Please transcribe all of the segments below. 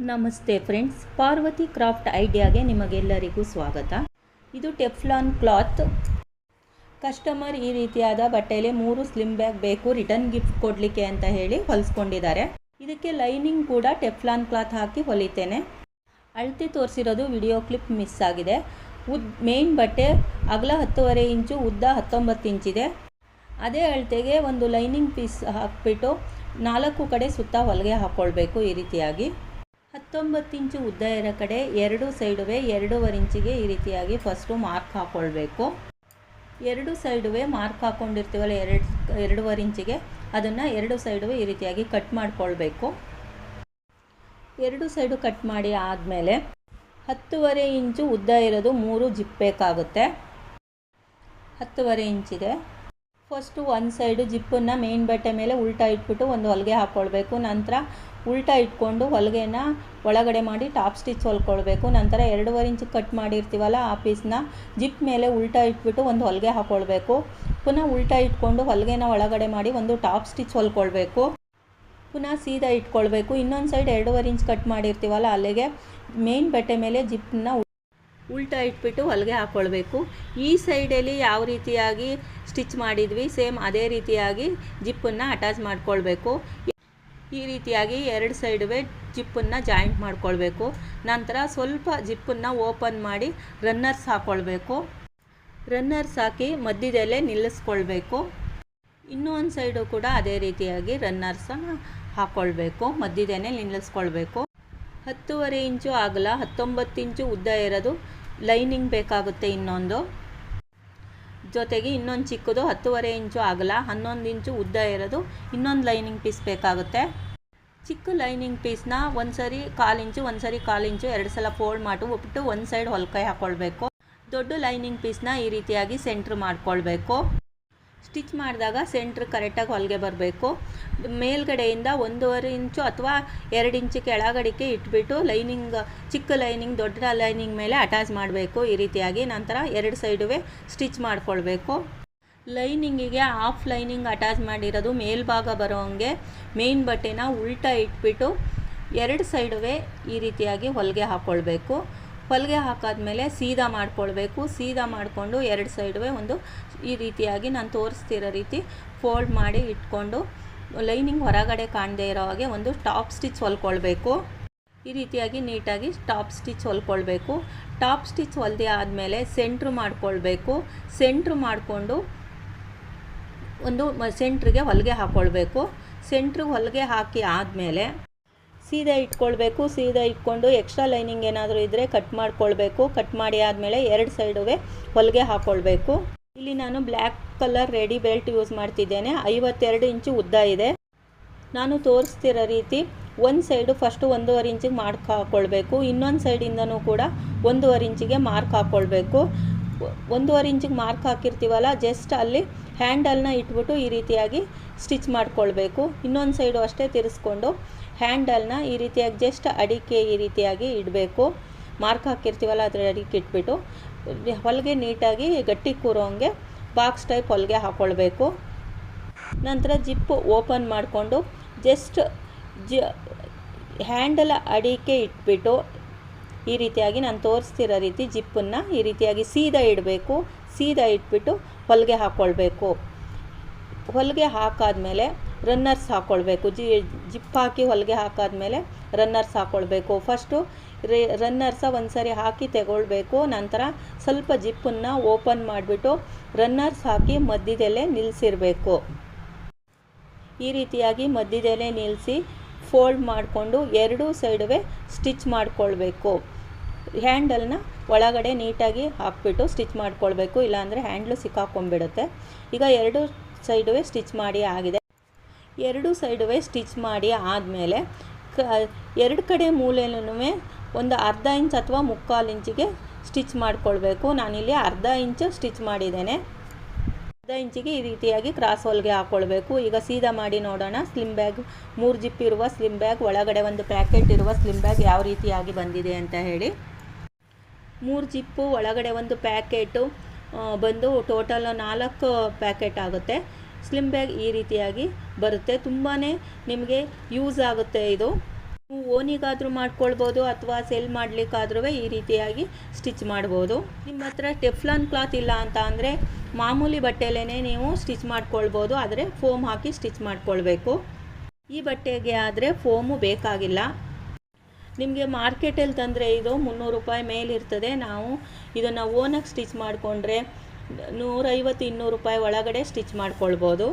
ನಮಸ್ತೆ friends, Parvati craft ಐಡಿಯಾಗೆ ನಿಮಗೆಲ್ಲರಿಗೂ ಸ್ವಾಗತ. ಇದು ಟೆಫ್ಲಾನ್ ಕ್ಲಾತ್. ಕಸ್ಟಮರ್ ಈ ರೀತಿಯಾದ ಬಟ್ಟೆಯಲ್ಲಿ 3 ಸ್ಲಿಮ್ ಬ್ಯಾಗ್ ಬೇಕು ರಿಟರ್ನ್ ಗಿಫ್ಟ್ ಕೊಡಲಿಕ್ಕೆ ಅಂತ ಹೇಳಿ ಹೊಲಿಸ್ಕೊಂಡಿದ್ದಾರೆ. ಇದಕ್ಕೆ ಲೈನಿಂಗ್ ಕೂಡ ಟೆಫ್ಲಾನ್ ಕ್ಲಾತ್ ಹಾಕಿ ಹೊಲಿತೇನೆ. ಅಳತೆ ತೋರಿಸಿರೋದು ವಿಡಿಯೋ ಕ್ಲಿಪ್ ಮಿಸ್ ಆಗಿದೆ. ಮೇನ್ ಬಟ್ಟೆ ಅಗಲ 10.5 ಇಂಚು, ಉದ್ದ 19 ಇಂಚಿದೆ. ಅದೇ ಅಳತೆಗೆ ಒಂದು ಲೈನಿಂಗ್ ಪೀಸ್ ಹಾಕಿಬಿಟ್ಟು 4 ಕಡೆ ಸುತ್ತ ಹೊಲಿಗೆ ಹಾಕ್ಕೊಳ್ಬೇಕು. ಈ ರೀತಿಯಾಗಿ 19 ಇಂಚು ಉದ್ದ ಇರೋ ಕಡೆ 2 ಸೈಡುವೆ 2.5 ಇಂಚಿಗೆ ಈ ರೀತಿಯಾಗಿ ಫಸ್ಟು ಮಾರ್ಕ್ ಹಾಕ್ಕೊಳ್ಬೇಕು. 2 ಸೈಡುವೆ ಮಾರ್ಕ್ ಹಾಕ್ಕೊಂಡಿರ್ತೀವಲ್ಲ 2.5 ಇಂಚಿಗೆ, ಅದನ್ನು 2 ಸೈಡುವೆ ಈ ರೀತಿಯಾಗಿ ಕಟ್ ಮಾಡಿಕೊಳ್ಬೇಕು. 2 ಸೈಡು ಕಟ್ ಮಾಡಿ ಆದಮೇಲೆ 10.5 ಇಂಚು ಉದ್ದ ಇರೋದು 3 ಜಿಪ್ ಬೇಕಾಗುತ್ತೆ. 10.5 ಇಂಚಿದೆ. ಫಸ್ಟು ಒಂದು ಸೈಡು ಜಿಪ್ಪನ್ನು ಮೇನ್ ಬಟ್ಟೆ ಮೇಲೆ ಉಲ್ಟಾ ಇಟ್ಬಿಟ್ಟು ಒಂದು ಹೊಲಿಗೆ ಹಾಕ್ಕೊಳ್ಬೇಕು. ನಂತರ ಉಲ್ಟಾ ಇಟ್ಕೊಂಡು ಹೊಲಿಗೆನ ಒಳಗಡೆ ಮಾಡಿ ಟಾಪ್ ಸ್ಟಿಚ್ ಹೊಲ್ಕೊಳ್ಬೇಕು. ನಂತರ 2.5 ಇಂಚು ಕಟ್ ಮಾಡಿರ್ತೀವಲ್ಲ ಆ ಪೀಸ್ನ ಜಿಪ್ ಮೇಲೆ ಉಲ್ಟಾ ಇಟ್ಬಿಟ್ಟು ಒಂದು ಹೊಲಿಗೆ ಹಾಕ್ಕೊಳ್ಬೇಕು. ಪುನಃ ಉಲ್ಟಾ ಇಟ್ಕೊಂಡು ಹೊಲಿಗೆನ ಒಳಗಡೆ ಮಾಡಿ ಒಂದು ಟಾಪ್ ಸ್ಟಿಚ್ ಹೊಲ್ಕೊಳ್ಬೇಕು. ಪುನಃ ಸೀದಾ ಇಟ್ಕೊಳ್ಬೇಕು. ಇನ್ನೊಂದು ಸೈಡ್ 2.5 ಇಂಚ್ ಕಟ್ ಮಾಡಿರ್ತೀವಲ್ಲ ಅಲ್ಲಿಗೆ ಮೇನ್ ಬಟ್ಟೆ ಮೇಲೆ ಜಿಪ್ಪನ್ನ ಉಲ್ಟಾ ಇಟ್ಬಿಟ್ಟು ಹೊಲಿಗೆ ಹಾಕ್ಕೊಳ್ಬೇಕು. ಈ ಸೈಡಲ್ಲಿ ಯಾವ ರೀತಿಯಾಗಿ ಸ್ಟಿಚ್ ಮಾಡಿದ್ವಿ ಸೇಮ್ ಅದೇ ರೀತಿಯಾಗಿ ಜಿಪ್ಪನ್ನು ಅಟ್ಯಾಚ್ ಮಾಡ್ಕೊಳ್ಬೇಕು. ಈ ರೀತಿಯಾಗಿ 2 ಸೈಡುವೆ ಜಿಪ್ಪನ್ನು ಜಾಯಿಂಟ್ ಮಾಡ್ಕೊಳ್ಬೇಕು. ನಂತರ ಸ್ವಲ್ಪ ಜಿಪ್ಪನ್ನು ಓಪನ್ ಮಾಡಿ ರನ್ನರ್ಸ್ ಹಾಕ್ಕೊಳ್ಬೇಕು. ರನ್ನರ್ಸ್ ಹಾಕಿ ಮಧ್ಯದಲ್ಲೇ ನಿಲ್ಲಿಸ್ಕೊಳ್ಬೇಕು. ಇನ್ನೊಂದು ಸೈಡು ಕೂಡ ಅದೇ ರೀತಿಯಾಗಿ ರನ್ನರ್ಸನ್ನು ಹಾಕ್ಕೊಳ್ಬೇಕು, ಮಧ್ಯದಲ್ಲೇ ನಿಲ್ಲಿಸ್ಕೊಳ್ಬೇಕು. 10.5 ಇಂಚು ಅಗಲ 19 ಇಂಚು ಉದ್ದ ಇರೋದು ಲೈನಿಂಗ್ ಬೇಕಾಗುತ್ತೆ. ಇನ್ನೊಂದು ಜೊತೆಗೆ ಇನ್ನೊಂದು ಚಿಕ್ಕದು 10.5 ಇಂಚು ಅಗಲ 11 ಇಂಚು ಉದ್ದ ಇರೋದು ಇನ್ನೊಂದು ಲೈನಿಂಗ್ ಪೀಸ್ ಬೇಕಾಗುತ್ತೆ. ಚಿಕ್ಕ ಲೈನಿಂಗ್ ಪೀಸ್ನ ಒಂದು ಸರಿ 1/4 ಇಂಚು ಒಂದು ಸರಿ 1/4 ಇಂಚು 2 ಸಲ ಫೋಲ್ಡ್ ಮಾಡಿಬಿಟ್ಟು ಒಂದು ಸೈಡ್ ಹೊಲ್ಕೈ ಹಾಕ್ಕೊಳ್ಬೇಕು. ದೊಡ್ಡ ಲೈನಿಂಗ್ ಪೀಸ್ನ ಈ ರೀತಿಯಾಗಿ ಸೆಂಟ್ರ್ ಮಾಡ್ಕೊಳ್ಬೇಕು. ಸ್ಟಿಚ್ ಮಾಡಿದಾಗ ಸೆಂಟ್ರ್ ಕರೆಕ್ಟಾಗಿ ಹೊಲಿಗೆ ಬರಬೇಕು. ಮೇಲ್ಗಡೆಯಿಂದ 1.5 ಇಂಚು ಅಥವಾ 2 ಇಂಚು ಕೆಳಗಡೆಗೆ ಇಟ್ಬಿಟ್ಟು ಲೈನಿಂಗ್ ಚಿಕ್ಕ ಲೈನಿಂಗ್ ದೊಡ್ಡ ಲೈನಿಂಗ್ ಮೇಲೆ ಅಟ್ಯಾಚ್ ಮಾಡಬೇಕು. ಈ ರೀತಿಯಾಗಿ ನಂತರ 2 ಸೈಡುವೆ ಸ್ಟಿಚ್ ಮಾಡ್ಕೊಳ್ಬೇಕು. ಲೈನಿಂಗಿಗೆ ಹಾಫ್ ಲೈನಿಂಗ್ ಅಟ್ಯಾಚ್ ಮಾಡಿರೋದು ಮೇಲ್ಭಾಗ ಬರೋ ಹಂಗೆ ಮೇನ್ ಬಟ್ಟೆನ ಉಲ್ಟಾ ಇಟ್ಬಿಟ್ಟು 2 ಸೈಡುವೆ ಈ ರೀತಿಯಾಗಿ ಹೊಲಿಗೆ ಹಾಕ್ಕೊಳ್ಬೇಕು. ಹೊಲಿಗೆ ಹಾಕಾದ್ಮೇಲೆ ಸೀದಾ ಮಾಡ್ಕೊಳ್ಬೇಕು. ಸೀದಾ ಮಾಡಿಕೊಂಡು 2 ಸೈಡುವೆ ಒಂದು ಈ ರೀತಿಯಾಗಿ ನಾನು ತೋರಿಸ್ತಿರೋ ರೀತಿ ಫೋಲ್ಡ್ ಮಾಡಿ ಇಟ್ಕೊಂಡು ಲೈನಿಂಗ್ ಹೊರಗಡೆ ಕಾಣದೇ ಇರೋ ಹಾಗೆ ಒಂದು ಟಾಪ್ ಸ್ಟಿಚ್ ಹೊಲ್ಕೊಳ್ಬೇಕು. ಈ ರೀತಿಯಾಗಿ ನೀಟಾಗಿ ಟಾಪ್ ಸ್ಟಿಚ್ ಹೊಲ್ಕೊಳ್ಬೇಕು. ಟಾಪ್ ಸ್ಟಿಚ್ ಹೊಲ್ದೆ ಆದಮೇಲೆ ಸೆಂಟ್ರ್ ಮಾಡ್ಕೊಳ್ಬೇಕು. ಸೆಂಟ್ರ್ ಮಾಡಿಕೊಂಡು ಒಂದು ಸೆಂಟ್ರಿಗೆ ಹೊಲಿಗೆ ಹಾಕ್ಕೊಳ್ಬೇಕು. ಸೆಂಟ್ರಿಗೆ ಹೊಲಿಗೆ ಹಾಕಿ ಆದಮೇಲೆ ಸೀದಾ ಇಟ್ಕೊಳ್ಬೇಕು. ಸೀದಾ ಇಟ್ಕೊಂಡು ಎಕ್ಸ್ಟ್ರಾ ಲೈನಿಂಗ್ ಏನಾದರೂ ಇದ್ದರೆ ಕಟ್ ಮಾಡ್ಕೊಳ್ಬೇಕು. ಕಟ್ ಮಾಡಿ ಆದಮೇಲೆ 2 ಸೈಡುವೆ ಹೊಲಿಗೆ ಹಾಕ್ಕೊಳ್ಬೇಕು. ಇಲ್ಲಿ ನಾನು black colour ready belt use ಮಾಡ್ತಿದ್ದೇನೆ. 52 ಇಂಚು ಉದ್ದ ಇದೆ. ನಾನು ತೋರಿಸ್ತಿರೋ ರೀತಿ ಒಂದು ಸೈಡು ಫಸ್ಟು 1.5 ಇಂಚಿಗೆ ಮಾರ್ಕ್ ಹಾಕ್ಕೊಳ್ಬೇಕು. ಇನ್ನೊಂದು ಸೈಡಿಂದನೂ ಕೂಡ 1.5 ಇಂಚಿಗೆ ಮಾರ್ಕ್ ಹಾಕ್ಕೊಳ್ಬೇಕು. 1.5 ಇಂಚಿಗೆ ಮಾರ್ಕ್ ಹಾಕಿರ್ತೀವಲ್ಲ ಜಸ್ಟ್ ಅಲ್ಲಿ ಹ್ಯಾಂಡಲ್ನ ಇಟ್ಬಿಟ್ಟು ಈ ರೀತಿಯಾಗಿ ಸ್ಟಿಚ್ ಮಾಡ್ಕೊಳ್ಬೇಕು. ಇನ್ನೊಂದು ಸೈಡು ಅಷ್ಟೇ ತಿರ್ಸ್ಕೊಂಡು ಹ್ಯಾಂಡಲ್ನ ಈ ರೀತಿಯಾಗಿ ಜಸ್ಟ್ ಅಡಿಕೆ ಈ ರೀತಿಯಾಗಿ ಇಡಬೇಕು. ಮಾರ್ಕ್ ಹಾಕಿರ್ತೀವಲ್ಲ ಅದರ ಅಡಿಕೆ ಇಟ್ಬಿಟ್ಟು ಹೊಲಿಗೆ ನೀಟಾಗಿ ಗಟ್ಟಿ ಕೂರೋಂಗೆ ಬಾಕ್ಸ್ ಟೈಪ್ ಹೊಲಿಗೆ ಹಾಕ್ಕೊಳ್ಬೇಕು. ನಂತರ ಜಿಪ್ ಓಪನ್ ಮಾಡಿಕೊಂಡು ಜಸ್ಟ್ ಹ್ಯಾಂಡಲ್ ಅಡಿಕೆ ಇಟ್ಬಿಟ್ಟು ಈ ರೀತಿಯಾಗಿ ನಾನು ತೋರಿಸ್ತಿರೋ ರೀತಿ ಜಿಪ್ಪನ್ನು ಈ ರೀತಿಯಾಗಿ ಸೀದಾ ಇಡಬೇಕು. ಸೀದಾ ಇಟ್ಬಿಟ್ಟು ಹೊಲಿಗೆ ಹಾಕ್ಕೊಳ್ಬೇಕು. ಹೊಲಿಗೆ ಹಾಕಾದ್ಮೇಲೆ ರನ್ನರ್ಸ್ ಹಾಕ್ಕೊಳ್ಬೇಕು. ಜಿಪ್ ಹಾಕಿ ಹೊಲಿಗೆ ಹಾಕಾದ್ಮೇಲೆ ರನ್ನರ್ಸ್ ಹಾಕ್ಕೊಳ್ಬೇಕು. ಫಸ್ಟು ರನ್ನರ್ಸ ಒಂದು ಸರಿ ಹಾಕಿ ತಗೊಳ್ಬೇಕು. ನಂತರ ಸ್ವಲ್ಪ ಜಿಪ್ಪನ್ನು ಓಪನ್ ಮಾಡಿಬಿಟ್ಟು ರನ್ನರ್ಸ್ ಹಾಕಿ ಮಧ್ಯದಲ್ಲೇ ನಿಲ್ಲಿಸಿರಬೇಕು. ಈ ರೀತಿಯಾಗಿ ಮಧ್ಯದಲ್ಲೇ ನಿಲ್ಲಿಸಿ ಫೋಲ್ಡ್ ಮಾಡಿಕೊಂಡು 2 ಸೈಡುವೆ ಸ್ಟಿಚ್ ಮಾಡಿಕೊಳ್ಬೇಕು. ಹ್ಯಾಂಡಲ್ನ ಒಳಗಡೆ ನೀಟಾಗಿ ಹಾಕ್ಬಿಟ್ಟು ಸ್ಟಿಚ್ ಮಾಡ್ಕೊಳ್ಬೇಕು, ಇಲ್ಲಾಂದರೆ ಹ್ಯಾಂಡ್ಲು ಸಿಕ್ಕಾಕೊಂಡ್ಬಿಡುತ್ತೆ. ಈಗ 2 ಸೈಡುವೆ ಸ್ಟಿಚ್ ಮಾಡಿ ಆಗಿದೆ. 2 ಸೈಡುವೆ ಸ್ಟಿಚ್ ಮಾಡಿ ಆದಮೇಲೆ 2 ಕಡೆ ಮೂಲೆಯಲ್ಲೂ ಒಂದು 1/2 ಇಂಚ್ ಅಥವಾ 3/4 ಇಂಚಿಗೆ ಸ್ಟಿಚ್ ಮಾಡಿಕೊಳ್ಬೇಕು. ನಾನಿಲ್ಲಿ 1/2 ಇಂಚು ಸ್ಟಿಚ್ ಮಾಡಿದ್ದೇನೆ. 1/2 ಇಂಚಿಗೆ ಈ ರೀತಿಯಾಗಿ ಕ್ರಾಸ್ ಹೊಲಿಗೆ ಹಾಕ್ಕೊಳ್ಬೇಕು. ಈಗ ಸೀದಾ ಮಾಡಿ ನೋಡೋಣ. ಸ್ಲಿಮ್ ಬ್ಯಾಗ್ 3 ಜಿಪ್ ಇರುವ ಸ್ಲಿಮ್ ಬ್ಯಾಗ್, ಒಳಗಡೆ ಒಂದು ಪ್ಯಾಕೆಟ್ ಇರುವ ಸ್ಲಿಮ್ ಬ್ಯಾಗ್ ಯಾವ ರೀತಿಯಾಗಿ ಬಂದಿದೆ ಅಂತ ಹೇಳಿ. 3 ಜಿಪ್ಪು ಒಳಗಡೆ ಒಂದು ಪ್ಯಾಕೆಟು ಬಂದು ಟೋಟಲ್ 4 ಪ್ಯಾಕೆಟ್ ಆಗುತ್ತೆ. ಸ್ಲಿಮ್ ಬ್ಯಾಗ್ ಈ ರೀತಿಯಾಗಿ ಬರುತ್ತೆ. ತುಂಬಾ ನಿಮಗೆ ಯೂಸ್ ಆಗುತ್ತೆ ಇದು. ನೀವು ಓನಿಗಾದರೂ ಮಾಡ್ಕೊಳ್ಬೋದು ಅಥವಾ ಸೆಲ್ ಮಾಡಲಿಕ್ಕಾದ್ರೂ ಈ ರೀತಿಯಾಗಿ ಸ್ಟಿಚ್ ಮಾಡ್ಬೋದು. ನಿಮ್ಮ ಹತ್ರ ಟೆಫ್ಲಾನ್ ಕ್ಲಾತ್ ಇಲ್ಲ ಅಂತ ಅಂದರೆ ಮಾಮೂಲಿ ಬಟ್ಟೆಲೇ ನೀವು ಸ್ಟಿಚ್ ಮಾಡ್ಕೊಳ್ಬೋದು, ಆದರೆ ಫೋಮ್ ಹಾಕಿ ಸ್ಟಿಚ್ ಮಾಡ್ಕೊಳ್ಬೇಕು. ಈ ಬಟ್ಟೆಗೆ ಆದರೆ ಫೋಮು ಬೇಕಾಗಿಲ್ಲ. ನಿಮಗೆ ಮಾರ್ಕೆಟಲ್ಲಿ ತಂದರೆ ಇದು 300 ರೂಪಾಯಿ ಮೇಲಿರ್ತದೆ. ನಾವು ಇದನ್ನು ಓನಾಗಿ ಸ್ಟಿಚ್ ಮಾಡಿಕೊಂಡ್ರೆ 150-200 ರೂಪಾಯಿ ಒಳಗಡೆ ಸ್ಟಿಚ್ ಮಾಡ್ಕೊಳ್ಬೋದು.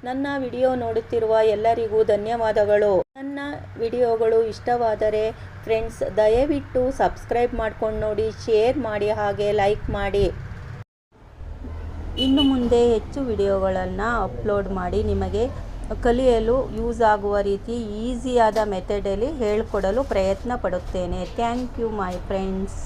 ನನ್ನ ವಿಡಿಯೋ ನೋಡುತ್ತಿರುವ ಎಲ್ಲರಿಗೂ ಧನ್ಯವಾದಗಳು. ನನ್ನ ವಿಡಿಯೋಗಳು ಇಷ್ಟವಾದರೆ ಫ್ರೆಂಡ್ಸ್ ದಯವಿಟ್ಟು ಸಬ್ಸ್ಕ್ರೈಬ್ ಮಾಡ್ಕೊಂಡು ನೋಡಿ, ಶೇರ್ ಮಾಡಿ, ಹಾಗೆ ಲೈಕ್ ಮಾಡಿ. ಇನ್ನು ಮುಂದೆ ಹೆಚ್ಚು ವಿಡಿಯೋಗಳನ್ನು ಅಪ್ಲೋಡ್ ಮಾಡಿ ನಿಮಗೆ ಕಲಿಯಲು ಯೂಸ್ ಆಗುವ ರೀತಿ ಈಸಿಯಾದ ಮೆಥಡಲ್ಲಿ ಹೇಳಿಕೊಡಲು ಪ್ರಯತ್ನ ಪಡುತ್ತೇನೆ. Thank you my friends.